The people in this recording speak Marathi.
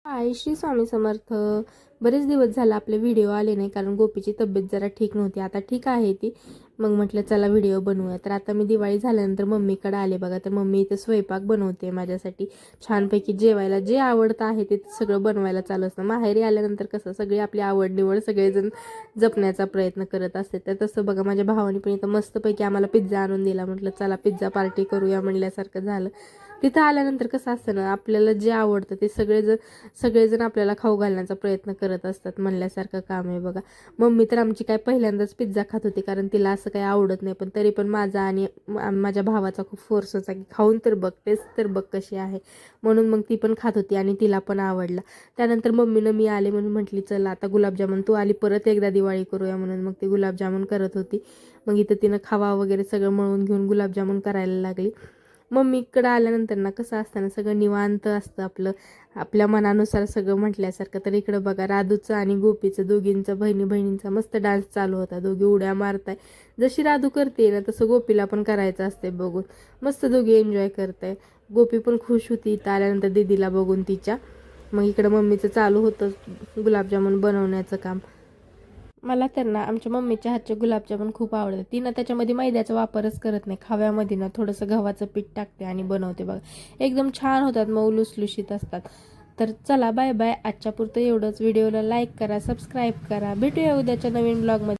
हाय श्री स्वामी समर्थ. बरेच दिवस झाला आपले व्हिडिओ आले नाही कारण गोपीची तब्येत जरा ठीक नव्हती. आता ठीक आहे ती. मग म्हटलं चला व्हिडिओ बनवूया. तर आता मी दिवाळी झाल्यानंतर मम्मीकडे आले बघा. तर मम्मी इथं स्वयंपाक बनवते माझ्यासाठी छानपैकी. जेवायला जे आवडतं आहे ते सगळं बनवायला चालू असतं. माहेरी आल्यानंतर कसं सगळी आपली आवड निवड सगळेजण जपण्याचा प्रयत्न करत असते. तर तसं बघा माझ्या भावाने पण इथं मस्तपैकी आम्हाला पिझ्झा आणून दिला. म्हटलं चला पिझ्झा पार्टी करूया म्हणल्यासारखं झालं. तिथं आल्यानंतर कसं असतं ना, आपल्याला जे आवडतं ते सगळेजण आपल्याला खाऊ घालण्याचा प्रयत्न करत असतात म्हणल्यासारखं काम आहे बघा. मम्मी तर आमची काय पहिल्यांदाच पिझ्झा खात होती कारण तिला असं काही आवडत नाही. पण तरी पण माझा आणि माझ्या भावाचा खूप फोर्स होता की खाऊन तर बघ, टेस्ट तर बघ कशी आहे. म्हणून मग ती पण खात होती आणि तिला पण आवडला. त्यानंतर मम्मीनं मी आले म्हणून म्हटली चला आता गुलाबजामुन तू आली परत एकदा दिवाळी करूया म्हणून मग ती गुलाबजामुन करत होती. मग इथं तिनं खवा वगैरे सगळं मळून घेऊन गुलाबजामुन करायला लागली. मम्मीकडं आल्यानंतर ना कसं असतं ना, सगळं निवांत असतं आपलं, आपल्या मनानुसार सगळं म्हटल्यासारखं. तर इकडं बघा राधूचं आणि गोपीचं दोघींचा बहिणींचा मस्त डान्स चालू होता. दोघी उड्या मारताय. जशी राधू करते ना तसं गोपीला पण करायचं असते बघून. मस्त दोघी एन्जॉय करताय. गोपी पण खुश होती इथं आल्यानंतर दीदीला बघून तिच्या. मग इकडं मम्मीचं चालू होतं गुलाबजामुन बनवण्याचं काम. मला तर ना आमच्या मम्मीच्या हातचे गुलाबजामुन खूप आवडतात. ती ना त्याच्यामध्ये मैद्याचा वापरच करत नाही. खव्यामध्ये ना थोडंसं गव्हाचं पीठ टाकते आणि बनवते बघा. एकदम छान होतात, मऊ लुसलुशीत असतात. तर चला बाय बाय. आजच्या पुरतं एवढंच. व्हिडिओला लाईक करा, सबस्क्राईब करा. भेटूया उद्याच्या नवीन ब्लॉगमध्ये.